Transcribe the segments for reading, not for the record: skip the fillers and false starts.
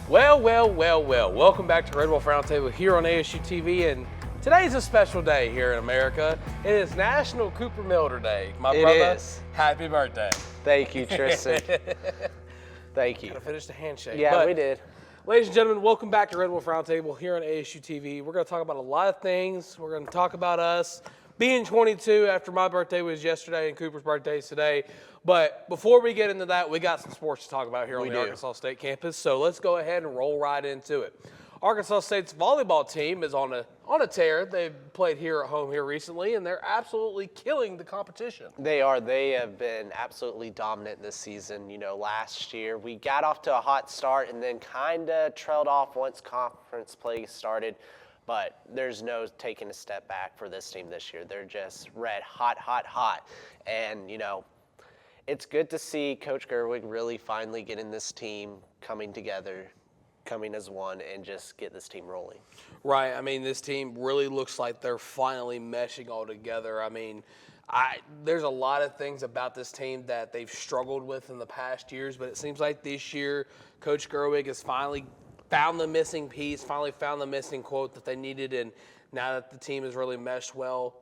Well. Welcome back to Red Wolf Roundtable here on ASU-TV, and today's a special day here in America. It is National Cooper Milder Day. My brother, happy birthday. Thank you, Tristan. Thank you. Gotta finish the handshake. Yeah, we did. Ladies and gentlemen, welcome back to Red Wolf Roundtable here on ASU-TV. We're going to talk about a lot of things. We're going to talk about us being 22 after my birthday was yesterday and Cooper's birthday is today. But before we get into that, we got some sports to talk about here on the Arkansas State campus. So let's go ahead and roll right into it. Arkansas State's volleyball team is on a tear. They've played here at home here recently, and they're absolutely killing the competition. They are. They have been absolutely dominant this season. You know, last year we got off to a hot start and then kind of trailed off once conference play started. But there's no taking a step back for this team this year. They're just red hot. And, you know, it's good to see Coach Gerwig really finally getting this team coming together, coming as one, and just get this team rolling. Right. I mean, this team really looks like they're finally meshing all together. I mean, there's a lot of things about this team that they've struggled with in the past years, but it seems like this year Coach Gerwig has finally found the missing piece, finally found the missing quote that they needed, and now that the team has really meshed well,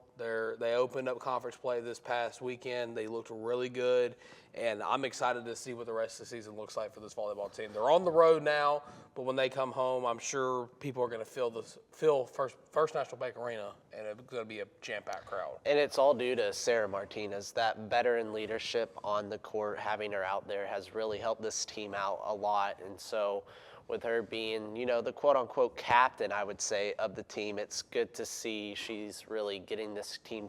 they opened up conference play this past weekend. They looked really good, and I'm excited to see what the rest of the season looks like for this volleyball team. They're on the road now, but when they come home, I'm sure people are going to fill First National Bank Arena, and it's going to be a jam-packed crowd. And it's all due to Sarah Martinez. That veteran leadership on the court, having her out there, has really helped this team out a lot, and so with her being, you know, the quote-unquote captain, I would say, of the team, it's good to see she's really getting this team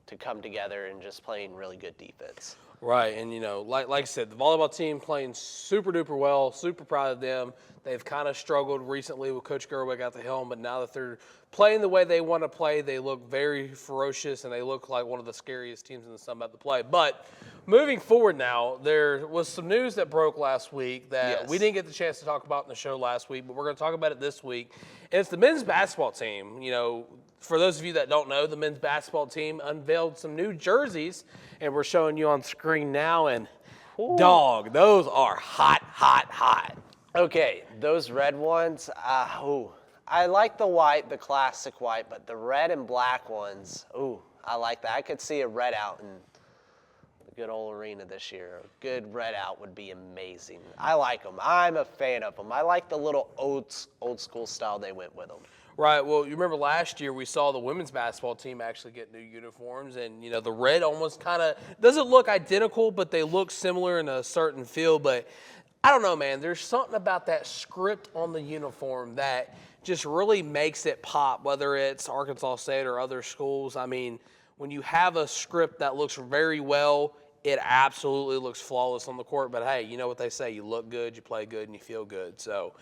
to come together and just playing really good defense. Right, and, you know, like I said, the volleyball team playing super-duper well, super proud of them. They've kind of struggled recently with Coach Gerwig at the helm, but now that they're playing the way they want to play, they look very ferocious, and they look like one of the scariest teams in the Sun Belt to play. But moving forward now, there was some news that broke last week that we didn't get the chance to talk about in the show last week, but we're going to talk about it this week. And it's the men's basketball team. You know, for those of you that don't know, the men's basketball team unveiled some new jerseys, and we're showing you on screen now. And, dog, those are hot. Okay, those red ones, I like the white, the classic white, but the red and black ones, I like that. I could see a red out in the good old arena this year. A good red out would be amazing. I like them. I'm a fan of them. I like the little old school style they went with them. Right. Well, you remember last year we saw the women's basketball team actually get new uniforms, and, you know, the red almost kind of doesn't look identical, but they look similar in a certain feel. But I don't know, man. There's something about that script on the uniform that just really makes it pop, whether it's Arkansas State or other schools. I mean, when you have a script that looks very well, it absolutely looks flawless on the court. But, hey, you know what they say. You look good, you play good, and you feel good. So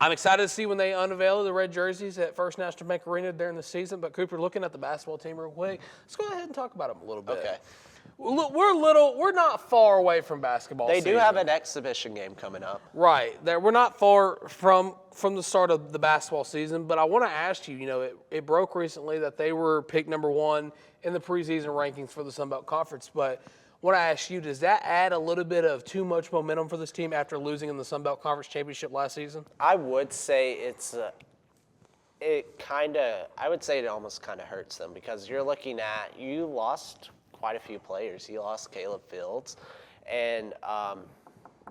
I'm excited to see when they unveil the red jerseys at First National Bank Arena during the season. But, Cooper, looking at the basketball team real quick, let's go ahead and talk about them a little bit. Okay. We're not far away from basketball season. They do have an exhibition game coming up. Right. We're not far from the start of the basketball season, but I want to ask you, you know, it broke recently that they were picked number 1 in the preseason rankings for the Sun Belt Conference, but I want to ask you, does that add a little bit of too much momentum for this team after losing in the Sun Belt Conference Championship last season? I would say I would say it almost kind of hurts them because you're looking at, you lost quite a few players. You lost Caleb Fields and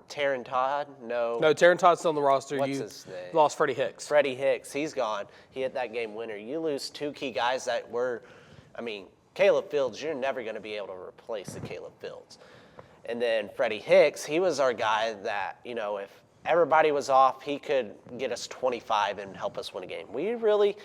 Taryn Todd. No, Taryn Todd's still on the roster. What's his name? Lost Freddie Hicks. Freddie Hicks, he's gone. He hit that game winner. You lose 2 key guys that were, Caleb Fields, you're never going to be able to replace the Caleb Fields. And then Freddie Hicks, he was our guy that, you know, if everybody was off, he could get us 25 and help us win a game. We really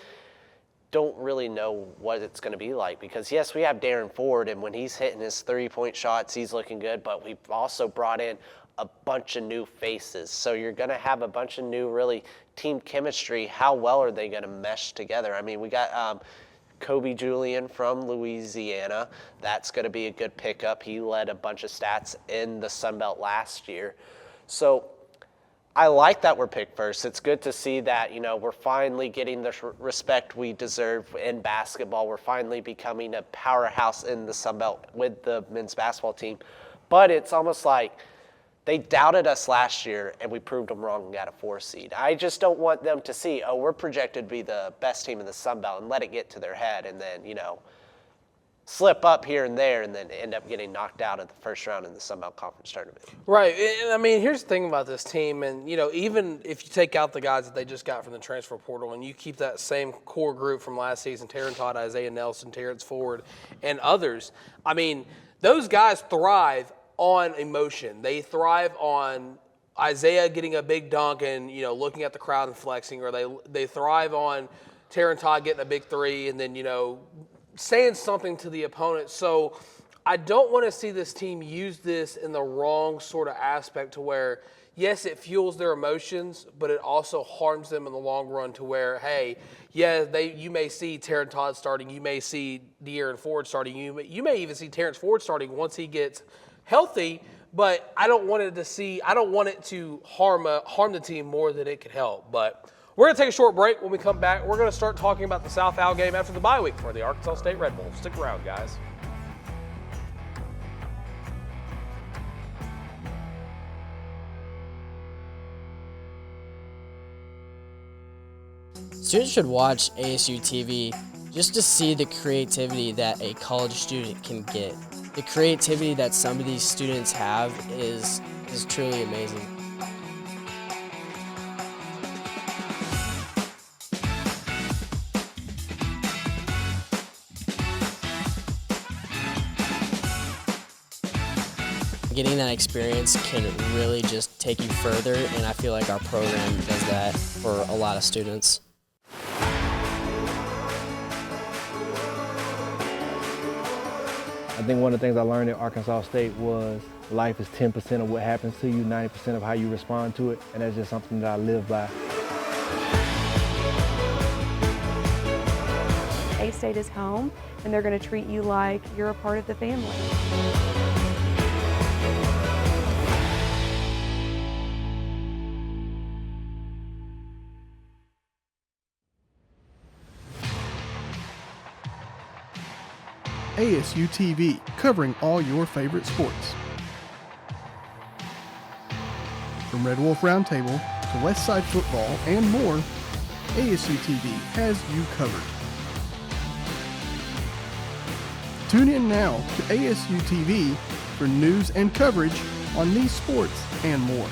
don't really know what it's going to be like because, yes, we have Darren Ford, and when he's hitting his 3-point shots, he's looking good, but we've also brought in a bunch of new faces. So you're going to have a bunch of new, really, team chemistry. How well are they going to mesh together? I mean, we got Kobe Julian from Louisiana. That's going to be a good pickup. He led a bunch of stats in the Sun Belt last year. So I like that we're picked first. It's good to see that, you know, we're finally getting the respect we deserve in basketball. We're finally becoming a powerhouse in the Sun Belt with the men's basketball team. But it's almost like They doubted us last year, and we proved them wrong and got a 4 seed. I just don't want them to see, oh, we're projected to be the best team in the Sun Belt, and let it get to their head, and then, slip up here and there, and then end up getting knocked out at the first round in the Sun Belt Conference tournament. Right. And I mean, here's the thing about this team, and, even if you take out the guys that they just got from the transfer portal and you keep that same core group from last season, Taryn Todd, Isaiah Nelson, Terrence Ford, and others, I mean, those guys thrive on emotion. They thrive on Isaiah getting a big dunk and, looking at the crowd and flexing, or they thrive on Taryn Todd getting a big three and then, saying something to the opponent. So I don't want to see this team use this in the wrong sort of aspect to where, yes, it fuels their emotions, but it also harms them in the long run to where, hey, yeah, you may see Taryn Todd starting, you may see De'Aaron Ford starting, you may even see Terrence Ford starting once he gets healthy, but I don't want it to harm the team more than it could help. But we're going to take a short break. When we come back, we're going to start talking about the South Al game after the bye week for the Arkansas State Red Wolves. Stick around, guys. Students should watch ASU-TV just to see the creativity that a college student can get. The creativity that some of these students have is truly amazing. Getting that experience can really just take you further, and I feel like our program does that for a lot of students. I think one of the things I learned at Arkansas State was life is 10% of what happens to you, 90% of how you respond to it, and that's just something that I live by. A-State is home, and they're going to treat you like you're a part of the family. ASU-TV, covering all your favorite sports. From Red Wolf Roundtable to West Side football and more, ASU-TV has you covered. Tune in now to ASU-TV for news and coverage on these sports and more.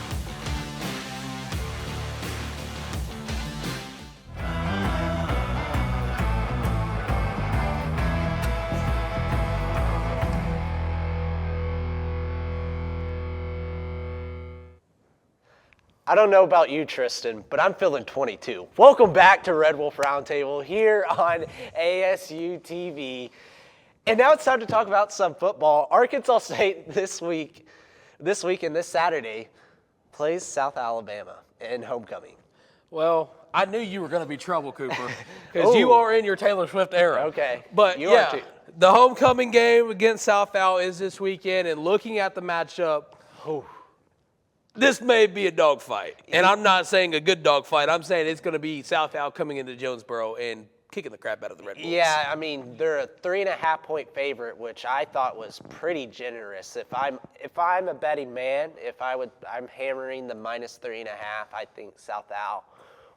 I don't know about you, Tristan, but I'm feeling 22. Welcome back to Red Wolf Roundtable here on ASU TV. And now it's time to talk about some football. Arkansas State this week and this Saturday plays South Alabama in homecoming. Well, I knew you were going to be trouble, Cooper, because you are in your Taylor Swift era. Okay. But you are too. The homecoming game against South Al is this weekend, and looking at the matchup, this may be a dogfight. And I'm not saying a good dogfight. I'm saying it's going to be South Al coming into Jonesboro and kicking the crap out of the Red Wolves. Yeah, I mean, they're a 3.5-point favorite, which I thought was pretty generous. If I'm a betting man, I'm hammering the -3.5. I think South Al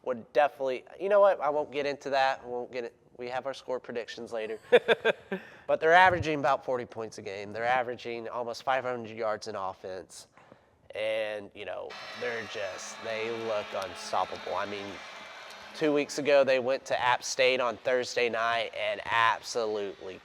would definitely. You know what? I won't get into that. We have our score predictions later. But they're averaging about 40 points a game. They're averaging almost 500 yards in offense. And, they look unstoppable. I mean, 2 weeks ago they went to App State on Thursday night and absolutely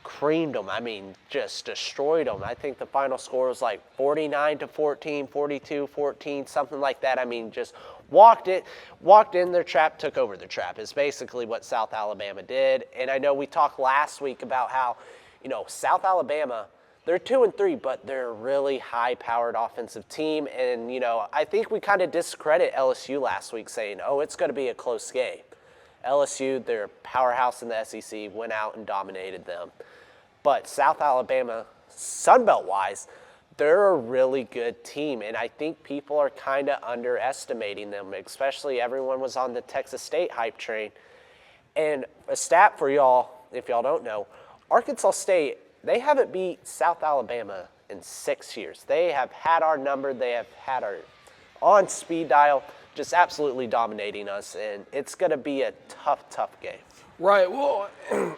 creamed them. I mean, just destroyed them. I think the final score was like 49-14, 42-14, something like that. I mean, just walked in their trap, took over their trap. Is basically what South Alabama did. And I know we talked last week about how, South Alabama, they're 2-3, but they're a really high-powered offensive team. And, I think we kind of discredit LSU last week saying, it's going to be a close game. LSU, they're a powerhouse in the SEC, went out and dominated them. But South Alabama, Sunbelt-wise, they're a really good team. And I think people are kind of underestimating them, especially everyone was on the Texas State hype train. And a stat for y'all, if y'all don't know, Arkansas State, they haven't beat South Alabama in 6 years. They have had our number. They have had our on speed dial, just absolutely dominating us, and it's going to be a tough, tough game. Right. Well,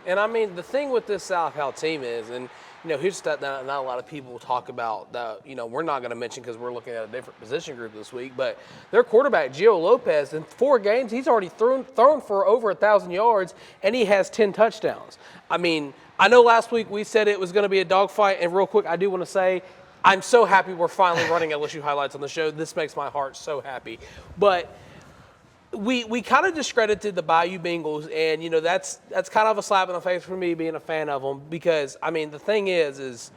and I mean, the thing with this South Cal team is, and here's that not a lot of people talk about that, we're not going to mention because we're looking at a different position group this week, but their quarterback, Gio Lopez, in 4 games, he's already thrown for over 1,000 yards, and he has 10 touchdowns. I mean, I know last week we said it was going to be a dogfight, and real quick, I do want to say, I'm so happy we're finally running LSU highlights on the show. This makes my heart so happy. But we kind of discredited the Bayou Bengals, and, that's kind of a slap in the face for me being a fan of them because, I mean, the thing is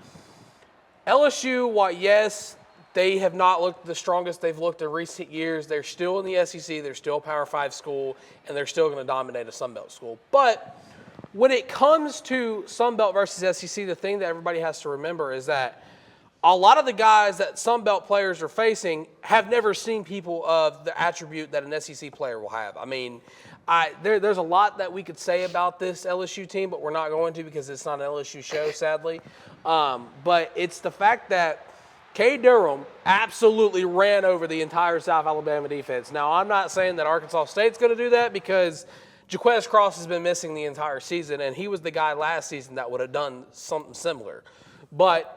LSU, while yes, they have not looked the strongest they've looked in recent years, they're still in the SEC, they're still a Power 5 school, and they're still going to dominate a Sun Belt school. But when it comes to Sun Belt versus SEC, the thing that everybody has to remember is that a lot of the guys that Sun Belt players are facing have never seen people of the attribute that an SEC player will have. I mean, there's a lot that we could say about this LSU team, but we're not going to because it's not an LSU show, sadly. But it's the fact that Cade Durham absolutely ran over the entire South Alabama defense. Now, I'm not saying that Arkansas State's going to do that because Jaquez Cross has been missing the entire season, and he was the guy last season that would have done something similar. But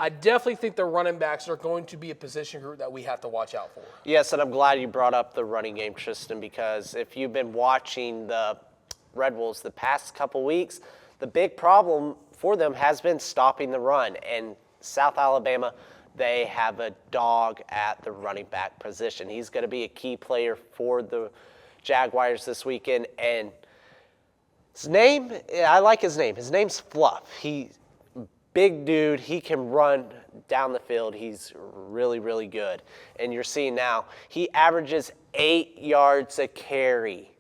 I definitely think the running backs are going to be a position group that we have to watch out for. Yes, and I'm glad you brought up the running game, Tristan, because if you've been watching the Red Wolves the past couple weeks, the big problem for them has been stopping the run. And South Alabama, they have a dog at the running back position. He's going to be a key player for the Jaguars this weekend. And his name, I like his name. His name's Fluff. He's big dude, he can run down the field. He's really, really good. And you're seeing now, he averages 8 yards a carry.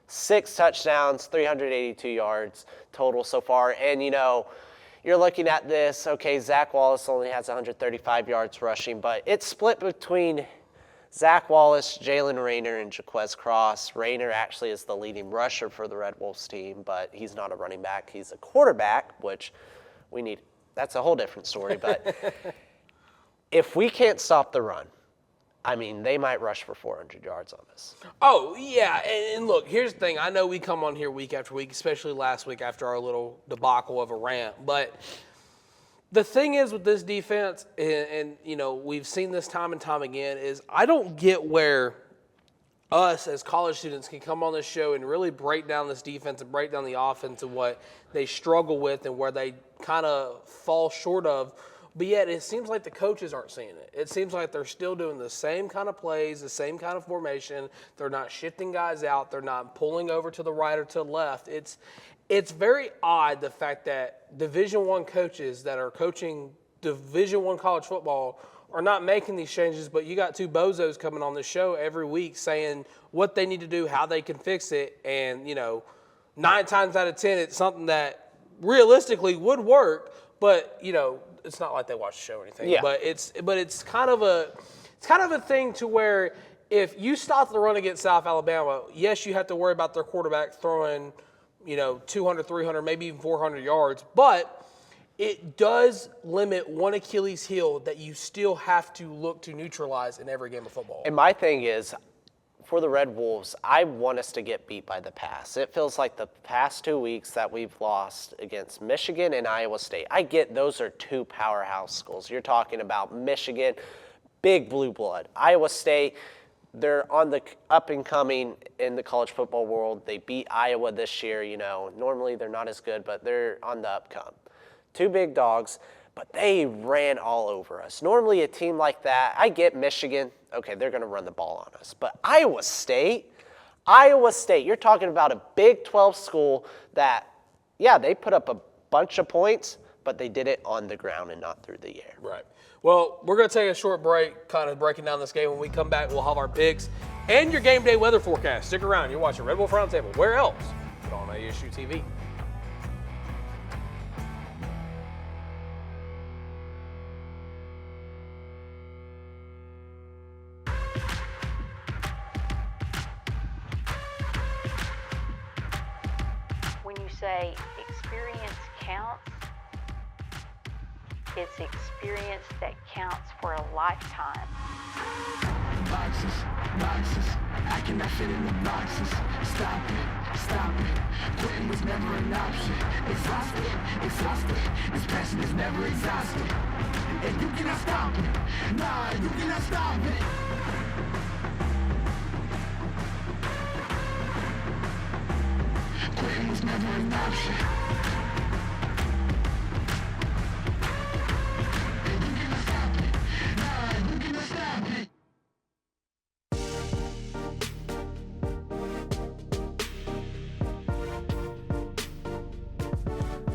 6 touchdowns, 382 yards total so far. And, you're looking at this, okay, Zach Wallace only has 135 yards rushing, but it's split between Zach Wallace, Jalen Rayner, and Jaquez Cross. Rayner actually is the leading rusher for the Red Wolves team, but he's not a running back. He's a quarterback, which we need. That's a whole different story, but if we can't stop the run, I mean, they might rush for 400 yards on us. Oh, yeah, and look, here's the thing. I know we come on here week after week, especially last week after our little debacle of a rant, but the thing is with this defense, and we've seen this time and time again, is I don't get where us as college students can come on this show and really break down this defense and break down the offense and what they struggle with and where they kind of fall short of. But yet it seems like the coaches aren't seeing it. It seems like they're still doing the same kind of plays, the same kind of formation. They're not shifting guys out. They're not pulling over to the right or to the left. It's very odd, the fact that Division I coaches that are coaching Division I college football are not making these changes, but you got 2 bozos coming on the show every week saying what they need to do, how they can fix it, and 9 times out of 10 it's something that realistically would work, but it's not like they watch the show or anything. Yeah. But it's kind of a thing to where if you stop the run against South Alabama, yes, you have to worry about their quarterback throwing 200, 300, maybe even 400 yards, but it does limit one Achilles heel that you still have to look to neutralize in every game of football. And my thing is, for the Red Wolves, I want us to get beat by the pass. It feels like the past 2 weeks that we've lost against Michigan and Iowa State. I get those are 2 powerhouse schools. You're talking about Michigan, big blue blood. Iowa State, they're on the up and coming in the college football world. They beat Iowa this year. Normally they're not as good, but they're on the upcome. 2 big dogs, but they ran all over us. Normally a team like that, I get Michigan, okay, they're going to run the ball on us. But Iowa State, you're talking about a Big 12 school that, yeah, they put up a bunch of points, but they did it on the ground and not through the air. Right. Well, we're going to take a short break, kind of breaking down this game. When we come back, we'll have our picks and your game day weather forecast. Stick around. You're watching Red Wolf Roundtable. Where else? But on ASU-TV. When you say experience counts, It's the experience that counts for a lifetime. Boxes, I cannot fit in the boxes. Stop it, quitting was never an option. Exhausted, this passion is never exhausted. And you cannot stop it, nah, you cannot stop it. Quitting was never an option. And you cannot stop it, nah, you cannot stop it.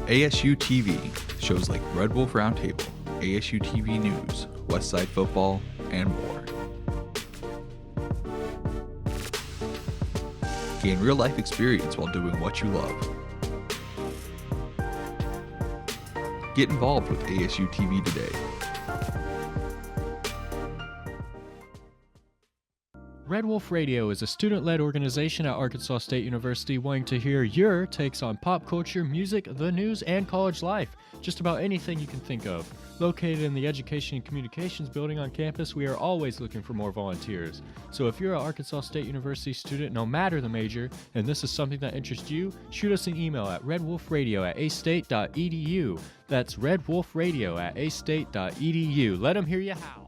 ASU-TV, shows like Red Wolf Roundtable, ASU-TV News, Westside Football, and more. Gain real-life experience while doing what you love. Get involved with ASU-TV today. Red Wolf Radio is a student-led organization at Arkansas State University wanting to hear your takes on pop culture, music, the news, and college life. Just about anything you can think of. Located in the Education and Communications building on campus, we are always looking for more volunteers. So if you're an Arkansas State University student, no matter the major, and this is something that interests you, shoot us an email at redwolfradio@astate.edu. That's redwolfradio@astate.edu. Let them hear you how.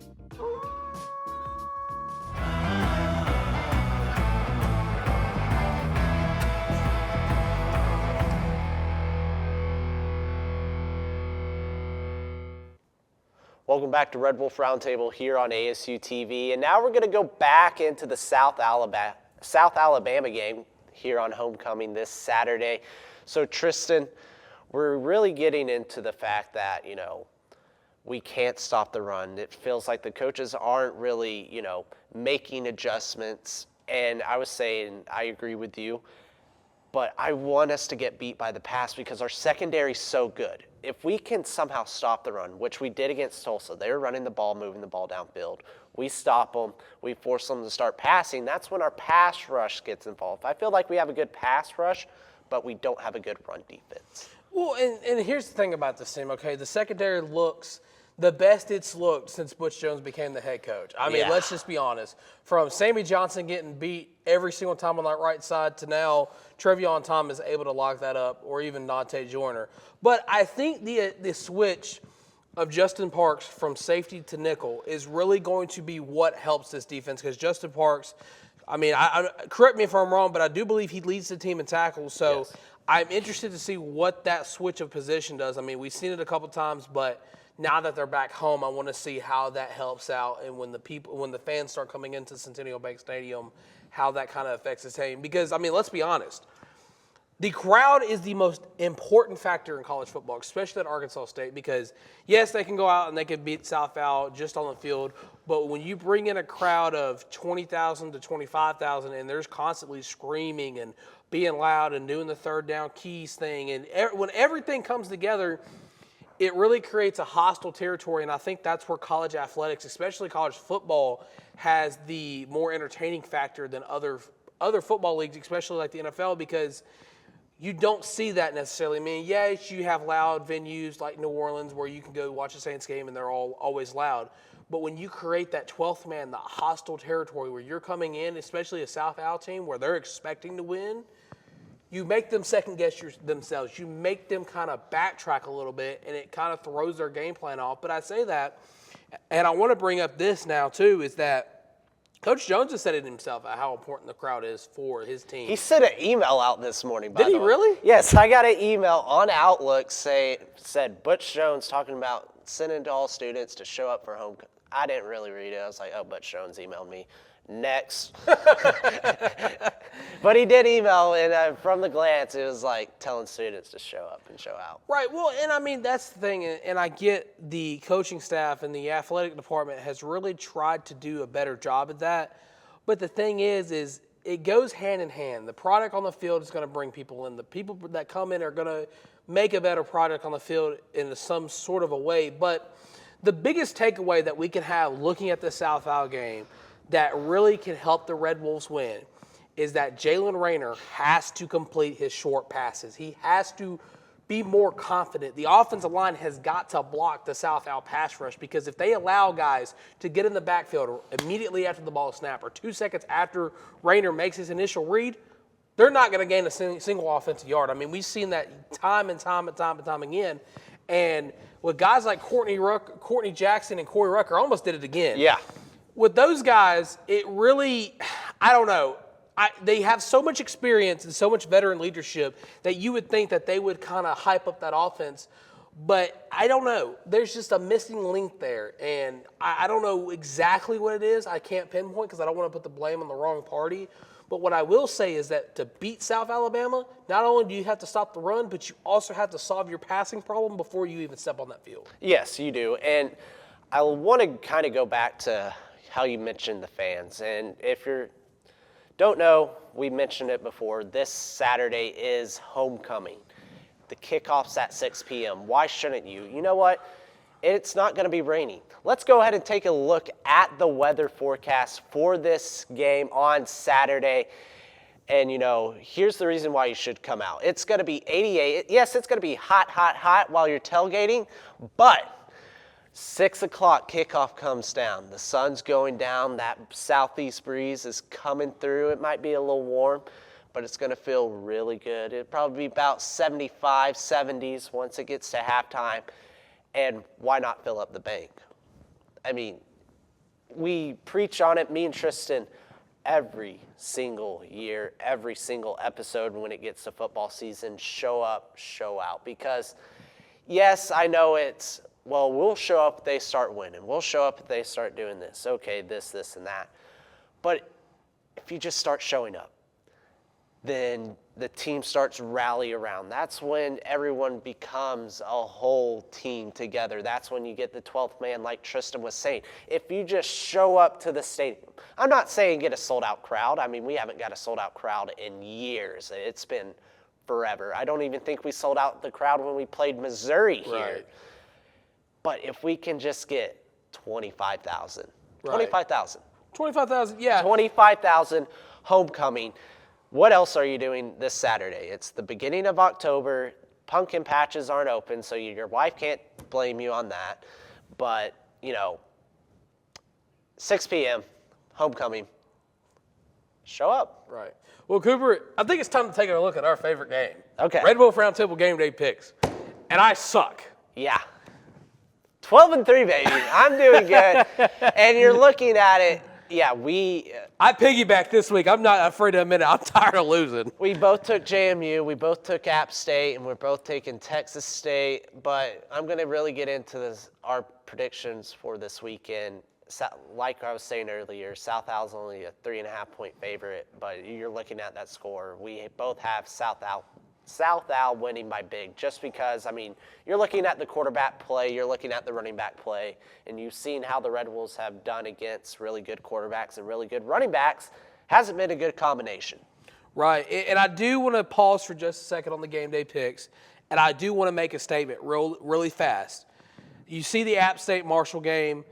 Welcome back to Red Wolf Roundtable here on ASU TV. And now we're going to go back into the South Alabama game here on homecoming this Saturday. So Tristan, we're really getting into the fact that, we can't stop the run. It feels like the coaches aren't really, making adjustments. And I was saying, I agree with you, but I want us to get beat by the pass because our secondary's so good. If we can somehow stop the run, which we did against Tulsa, they were running the ball, moving the ball downfield. We stop them. We force them to start passing. That's when our pass rush gets involved. I feel like we have a good pass rush, but we don't have a good run defense. Well, and here's the thing about this team, okay? The secondary looks the best it's looked since Butch Jones became the head coach. I mean, let's just be honest. From Sammy Johnson getting beat every single time on that right side to now Trevion Thomas able to lock that up, or even Dante Joyner. But I think the switch of Justin Parks from safety to nickel is really going to be what helps this defense, because Justin Parks, I mean, correct me if I'm wrong, but I do believe he leads the team in tackles. So yes. I'm interested to see what that switch of position does. I mean, we've seen it a couple times, but now that they're back home, I want to see how that helps out, and when the fans start coming into Centennial Bank Stadium, how that kind of affects the team. Because, I mean, let's be honest. The crowd is the most important factor in college football, especially at Arkansas State, because, yes, they can go out and they can beat South Al just on the field, but when you bring in a crowd of 20,000 to 25,000 and there's constantly screaming and being loud and doing the third down keys thing, and when everything comes together, it really creates a hostile territory, and I think that's where college athletics, especially college football, has the more entertaining factor than other football leagues, especially like the NFL, because you don't see that necessarily. I mean, yes, you have loud venues like New Orleans where you can go watch a Saints game and they're always loud. But when you create that 12th man, the hostile territory where you're coming in, especially a South Al team where they're expecting to win, you make them second-guess themselves. You make them kind of backtrack a little bit, and it kind of throws their game plan off. But I say that, and I want to bring up this now, too, is that Coach Jones has said it himself how important the crowd is for his team. He sent an email out this morning, by the way. Did he really? Yes, I got an email on Outlook said Butch Jones talking about sending all students to show up for homecoming. I didn't really read it. I was like, oh, Butch Jones emailed me. Next. But he did email, and from the glance, it was like telling students to show up and show out. Right. Well, and I mean, that's the thing, and I get the coaching staff and the athletic department has really tried to do a better job at that. But the thing is it goes hand in hand. The product on the field is going to bring people in. The people that come in are going to make a better product on the field in some sort of a way. But the biggest takeaway that we can have looking at the South Al game that really can help the Red Wolves win is that Jalen Rayner has to complete his short passes. He has to be more confident. The offensive line has got to block the South Al pass rush, because if they allow guys to get in the backfield immediately after the ball snap or 2 seconds after Rayner makes his initial read, they're not going to gain a single offensive yard. I mean, we've seen that time and time again. And with guys like Courtney Jackson and Corey Rucker almost did it again. Yeah. With those guys, it really, I don't know. They have so much experience and so much veteran leadership that you would think that they would kind of hype up that offense. But I don't know. There's just a missing link there. And I don't know exactly what it is. I can't pinpoint because I don't want to put the blame on the wrong party. But what I will say is that to beat South Alabama, not only do you have to stop the run, but you also have to solve your passing problem before you even step on that field. Yes, you do. And I want to kind of go back to how you mentioned the fans. And if you don't know, we mentioned it before, this Saturday is homecoming. The kickoff's at 6 p.m. Why shouldn't you? You know what? It's not going to be raining. Let's go ahead and take a look at the weather forecast for this game on Saturday. And, here's the reason why you should come out. It's going to be 88. Yes, it's going to be hot while you're tailgating, but 6 o'clock kickoff comes down. The sun's going down. That southeast breeze is coming through. It might be a little warm, but it's going to feel really good. It'll probably be about 75, 70s once it gets to halftime. And why not fill up the bank? I mean, we preach on it, me and Tristan, every single year, every single episode when it gets to football season, show up, show out. Because, yes, I know we'll show up if they start winning. We'll show up if they start doing this. Okay, this, and that. But if you just start showing up, then the team starts rally around. That's when everyone becomes a whole team together. That's when you get the 12th man, like Tristan was saying. If you just show up to the stadium, I'm not saying get a sold-out crowd. I mean, we haven't got a sold-out crowd in years. It's been forever. I don't even think we sold out the crowd when we played Missouri here. Right. But if we can just get 25,000. Right. 25,000. 25,000, yeah. 25,000 homecoming. What else are you doing this Saturday? It's the beginning of October. Pumpkin patches aren't open, so your wife can't blame you on that. But, 6 p.m., homecoming. Show up. Right. Well, Cooper, I think it's time to take a look at our favorite game. Okay. Red Wolf Roundtable Game Day Picks. And I suck. Yeah. 12-3, baby. I'm doing good. And you're looking at it. Yeah, I piggybacked this week. I'm not afraid to admit it. I'm tired of losing. We both took JMU. We both took App State, and we're both taking Texas State. But I'm going to really get into our predictions for this weekend. Like I was saying earlier, South Al's only a 3.5-point favorite, but you're looking at that score. We both have South Al winning by big, just because, you're looking at the quarterback play, you're looking at the running back play, and you've seen how the Red Wolves have done against really good quarterbacks and really good running backs. Hasn't been a good combination. Right, and I do want to pause for just a second on the game day picks, and I do want to make a statement really fast. You see the App State-Marshall game.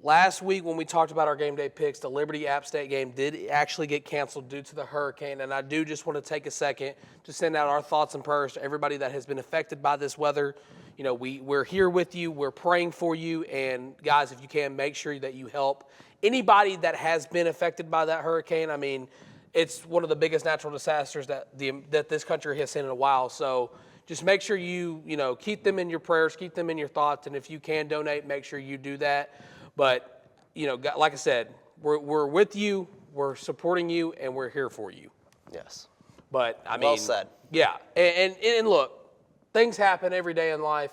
Last week when we talked about our game day picks, the Liberty-App State game did actually get canceled due to the hurricane, and I do just want to take a second to send out our thoughts and prayers to everybody that has been affected by this weather. We're here with you. We're praying for you, and guys, if you can, make sure that you help anybody that has been affected by that hurricane. It's one of the biggest natural disasters that this country has seen in a while, so just make sure you keep them in your prayers, keep them in your thoughts, and if you can donate, make sure you do that. But, like I said, we're with you, we're supporting you, and we're here for you. Yes. But, well said. Yeah. And look, things happen every day in life,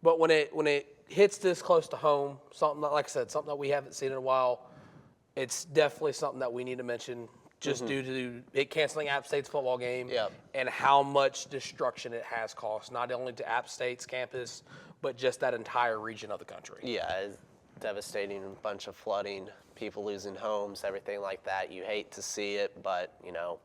but when it hits this close to home, something that we haven't seen in a while, it's definitely something that we need to mention just due to it canceling App State's football game and how much destruction it has caused, not only to App State's campus, but just that entire region of the country. Yeah, it's devastating, a bunch of flooding, people losing homes, everything like that. You hate to see it, but, the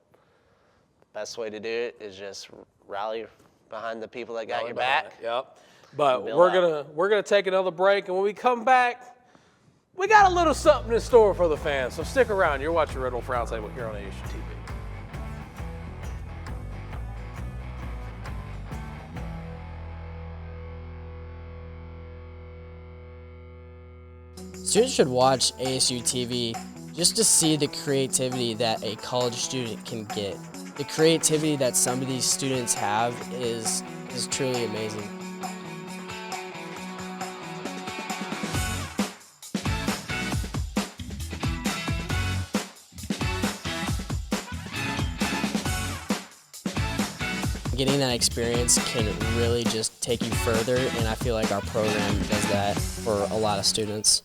best way to do it is just rally behind the people that got your back. Yep. But we're gonna take another break, and when we come back, we got a little something in store for the fans. So stick around. You're watching Red Wolf Roundtable here on ASU-TV. Students should watch ASU-TV just to see the creativity that a college student can get. The creativity that some of these students have is truly amazing. Getting that experience can really just take you further, and I feel like our program does that for a lot of students.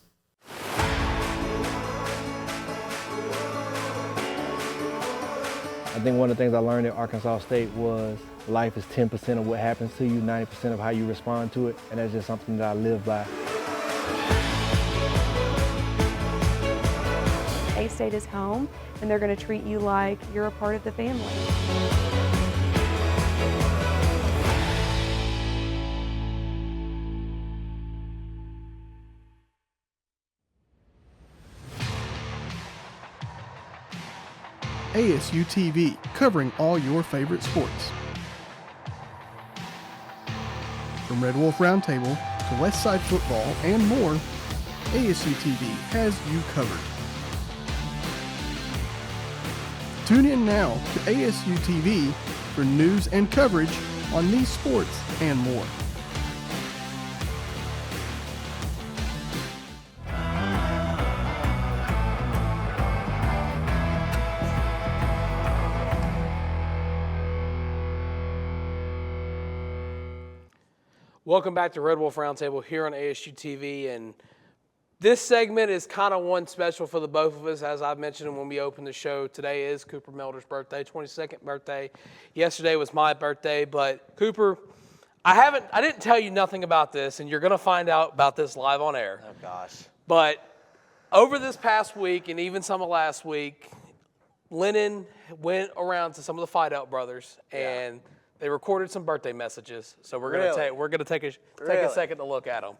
I think one of the things I learned at Arkansas State was life is 10% of what happens to you, 90% of how you respond to it, and that's just something that I live by. A-State is home, and they're going to treat you like you're a part of the family. ASU-TV, covering all your favorite sports. From Red Wolf Roundtable to Westside football and more, ASU-TV has you covered. Tune in now to ASU-TV for news and coverage on these sports and more. Welcome back to Red Wolf Roundtable here on ASU TV, and this segment is kind of one special for the both of us. As I mentioned when we opened the show, today is Cooper Melder's birthday, 22nd birthday. Yesterday was my birthday, but Cooper, I didn't tell you nothing about this, and you're going to find out about this live on air. Oh, gosh. But over this past week and even some of last week, Lennon went around to some of the Fight Out brothers, and they recorded some birthday messages. So we're gonna take a second to look at them.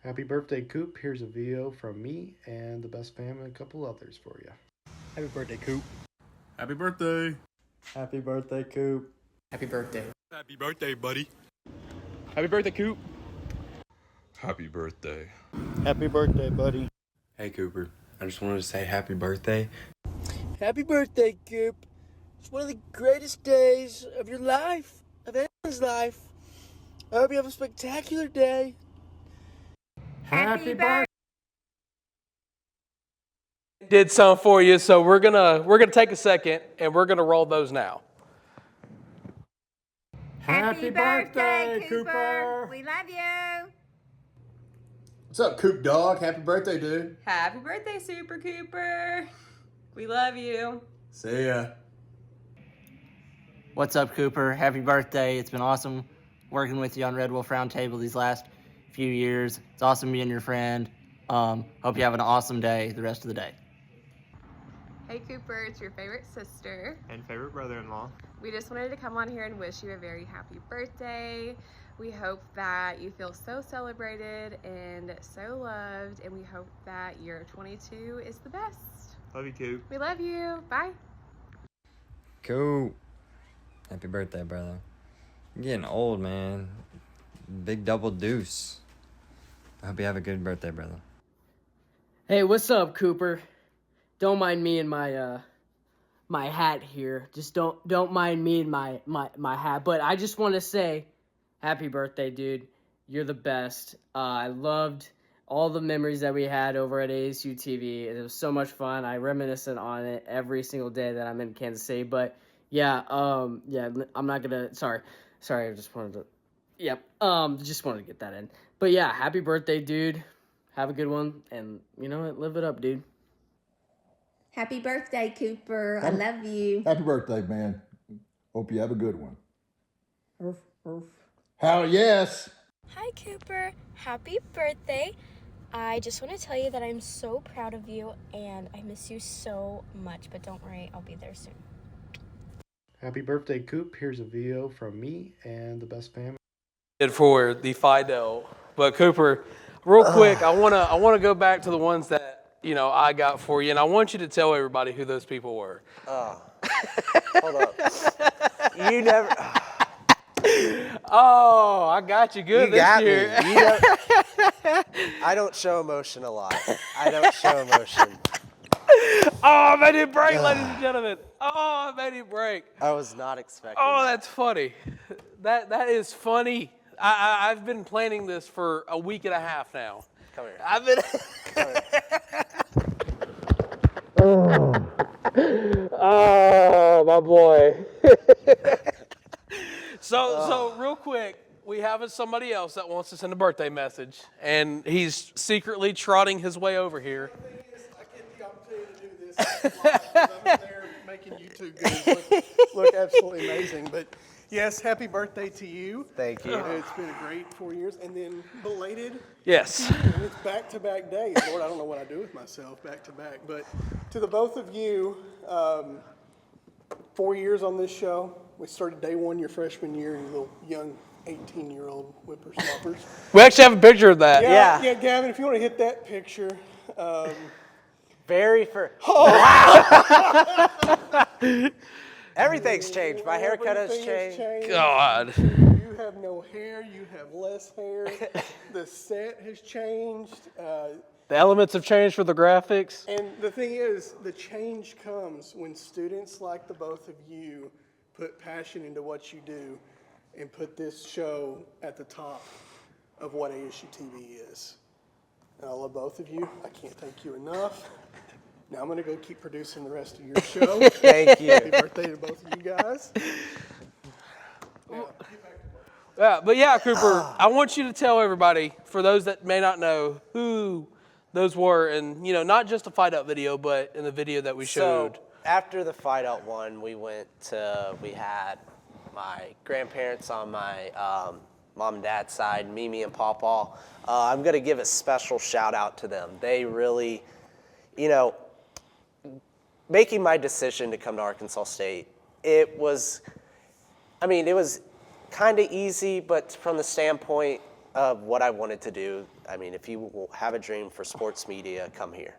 Happy birthday, Coop. Here's a video from me and the best fam and a couple others for you. Happy birthday, Coop. Happy birthday. Happy birthday, Coop. Happy birthday. Happy birthday, buddy. Happy birthday, Coop. Happy birthday. Happy birthday, buddy. Hey, Cooper. I just wanted to say happy birthday. Happy birthday, Coop. It's one of the greatest days of your life, of anyone's life. I hope you have a spectacular day. Happy birthday. Did some for you, so we're gonna take a second and we're gonna roll those now. Happy birthday, Cooper. We love you. What's up, Coop Dog? Happy birthday, dude. Happy birthday, Super Cooper. We love you. See ya. What's up, Cooper? Happy birthday. It's been awesome working with you on Red Wolf Roundtable these last few years. It's awesome being your friend. Hope you have an awesome day the rest of the day. Hey, Cooper. It's your favorite sister. And favorite brother-in-law. We just wanted to come on here and wish you a very happy birthday. We hope that you feel so celebrated and so loved, and we hope that your 22 is the best. Love you, Coop. We love you. Bye. Cool. Happy birthday, brother. You're getting old, man. Big double deuce. I hope you have a good birthday, brother. Hey, what's up, Cooper? Don't mind me and my my hat here. Just don't mind me and my hat. But I just want to say, happy birthday, dude. You're the best. I loved all the memories that we had over at ASU TV. It was so much fun. I reminisce on it every single day that I'm in Kansas City. But yeah, I'm not gonna. Sorry. I just wanted to. Yep. Just wanted to get that in. But yeah, happy birthday, dude. Have a good one, and you know what? Live it up, dude. Happy birthday, Cooper. I love you. Happy birthday, man. Hope you have a good one. Oof, oof. Hell yes. Hi, Cooper. Happy birthday. I just want to tell you that I'm so proud of you, and I miss you so much, but don't worry, I'll be there soon. Happy birthday, Coop. Here's a video from me and the best fam. For the Fidel, but Cooper, real quick, I wanna go back to the ones that I got for you, and I want you to tell everybody who those people were. Hold up. You never. Oh, I got you good You this got year. me. I don't show emotion a lot. I don't show emotion. Oh, I made it break, ladies and gentlemen. Oh, I made it break. I was not expecting Oh, that. that's funny. That is funny. I've been planning this for a week and a half now. Come here. I've been. Oh, my boy. So real quick, we have somebody else that wants to send a birthday message, and he's secretly trotting his way over here. I get the opportunity to do this live 'cause I'm in there making YouTube guys look absolutely amazing. But yes, happy birthday to you. Thank you. It's been a great 4 years, and then belated. Yes. And it's back-to-back days. Lord, I don't know what I do with myself back-to-back. But to the both of you, 4 years on this show. We started day one your freshman year, you little young 18-year-old whippersnappers. We actually have a picture of that. Yeah, Gavin, if you want to hit that picture. Very first. Everything's changed. My haircut has changed. God. You have no hair. You have less hair. The set has changed. The elements have changed for the graphics. And the thing is, the change comes when students like the both of you put passion into what you do and put this show at the top of what ASU-TV is. And I love both of you. I can't thank you enough. Now I'm going to go keep producing the rest of your show. Thank you. Happy birthday to both of you guys. Yeah, but yeah, Cooper, I want you to tell everybody, for those that may not know, who those were, and not just the fight out video, but in the video that we showed. So after the fight out one, we had my grandparents on my mom and dad's side, Mimi and Pawpaw. I'm going to give a special shout out to them. They really, making my decision to come to Arkansas State, it was kind of easy, but from the standpoint of what I wanted to do, if you have a dream for sports media, come here.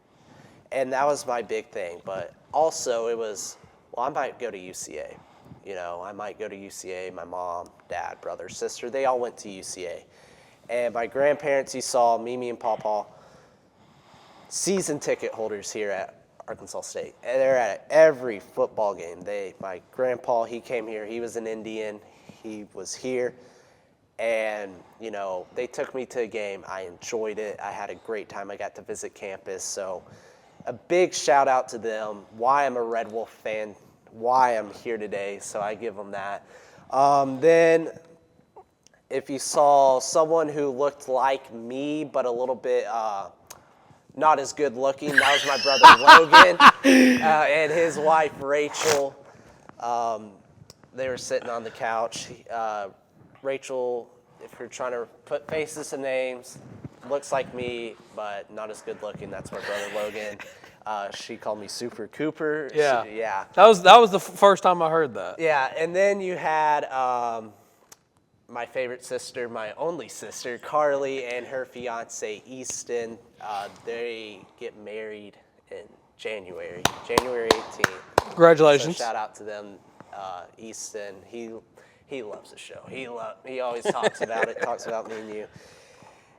And that was my big thing. But also it was, I might go to UCA. I might go to UCA. My mom, dad, brother, sister, they all went to UCA. And my grandparents, you saw Mimi and Pawpaw, season ticket holders here at Arkansas State. And they're at every football game. My grandpa, he came here. He was an Indian. He was here. And, they took me to a game. I enjoyed it. I had a great time. I got to visit campus. So a big shout out to them, why I'm a Red Wolf fan, why I'm here today. So I give them that. Then if you saw someone who looked like me, but a little bit not as good looking, that was my brother Logan and his wife Rachel. They were sitting on the couch. Rachel, if you're trying to put faces to names, looks like me, but not as good looking. That's my brother Logan. She called me Super Cooper. Yeah. Yeah. That was the first time I heard that. Yeah, and then you had my favorite sister, my only sister, Carly, and her fiance, Easton. They get married in January 18th. Congratulations. So shout out to them, Easton. He loves the show. He always talks about it, talks about me and you.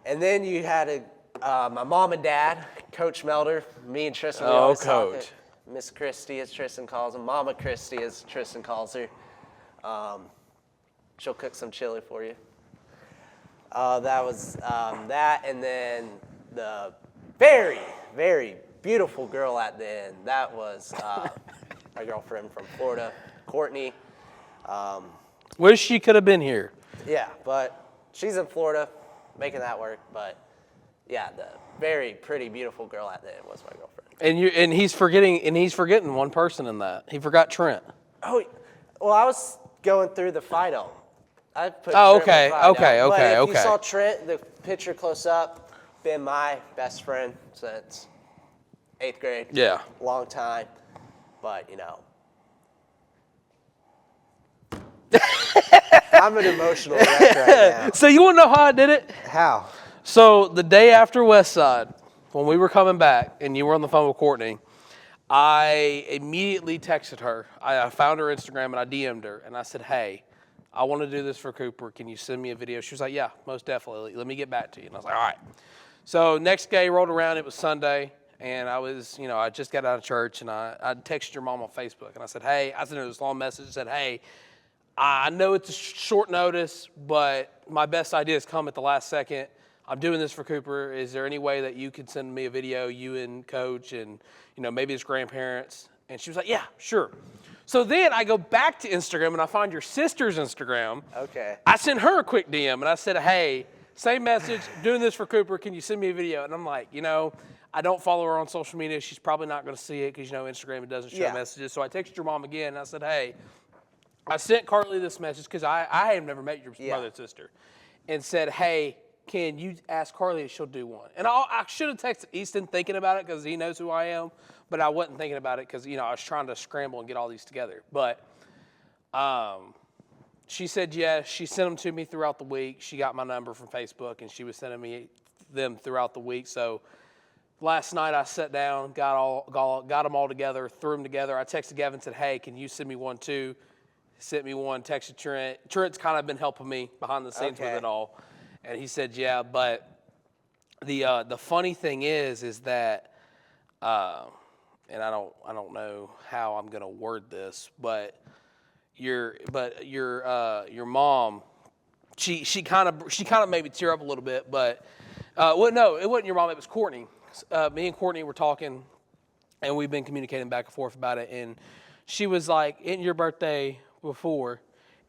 And then you had my mom and dad, Coach Melder, me and Tristan. We always talk Coach. Miss Christie, as Tristan calls him. Mama Christie, as Tristan calls her. She'll cook some chili for you. That was that. And then the very, very beautiful girl at the end. That was my girlfriend from Florida, Courtney. Wish she could have been here. Yeah, but she's in Florida, making that work. But yeah, the very pretty, beautiful girl at the end was my girlfriend. And he's forgetting one person in that. He forgot Trent. Oh, well, I was going through the fight out. I put Oh, Trent in the okay. fight out. But if you saw Trent, the picture close up, been my best friend since 8th grade. Yeah. Long time, but I'm an emotional wreck right now. So you want to know how I did it? How? So the day after West Side, when we were coming back and you were on the phone with Courtney, I immediately texted her. I found her Instagram and I DM'd her and I said, hey, I want to do this for Cooper. Can you send me a video? She was like, yeah, most definitely. Let me get back to you. And I was like, all right. So next day rolled around. It was Sunday. And I was, I just got out of church. And I texted your mom on Facebook. And I said, hey, I sent her this long message. I said, hey, I know it's a short notice, but my best ideas come at the last second. I'm doing this for Cooper. Is there any way that you could send me a video, you and Coach and, maybe his grandparents? And she was like, yeah, sure. So then I go back to Instagram and I find your sister's Instagram. Okay. I sent her a quick DM and I said, hey, same message, doing this for Cooper. Can you send me a video? And I'm like, I don't follow her on social media. She's probably not going to see it because, Instagram, it doesn't show messages. So I texted your mom again and I said, hey, I sent Carly this message because I have never met your brother and sister and said, hey, can you ask Carly if she'll do one? And I should have texted Easton thinking about it because he knows who I am, but I wasn't thinking about it because, I was trying to scramble and get all these together. But she said yes. She sent them to me throughout the week. She got my number from Facebook, and she was sending me them throughout the week. So last night I sat down, got them all together, threw them together. I texted Gavin and said, hey, can you send me one too? He sent me one, texted Trent. Trent's kind of been helping me behind the scenes with it all. And he said, yeah, but the funny thing is that, and I don't know how I'm gonna word this, but your mom, she kind of made me tear up a little bit, but well, no, it wasn't your mom, it was Courtney. Me and Courtney were talking, and we've been communicating back and forth about it, and she was like, in your birthday before.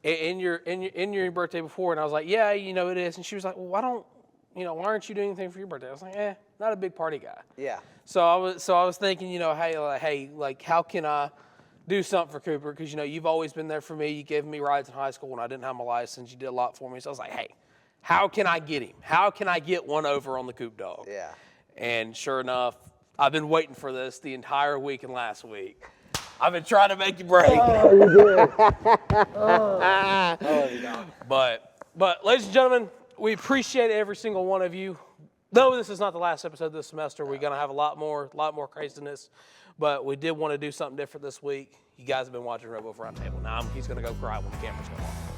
In your birthday before, and I was like, yeah, it is. And she was like, well, why aren't you doing anything for your birthday? I was like, not a big party guy. Yeah. So I was thinking, hey, how can I do something for Cooper? Because you've always been there for me. You gave me rides in high school when I didn't have my license. You did a lot for me. So I was like, hey, how can I get him? How can I get one over on the Coop Dog? Yeah. And sure enough, I've been waiting for this the entire week and last week. I've been trying to make you break. Oh, you did. But ladies and gentlemen, we appreciate every single one of you. Though this is not the last episode this semester, we're going to have a lot more craziness. But we did want to do something different this week. You guys have been watching Red Wolf Roundtable. Now he's going to go cry when the cameras go on.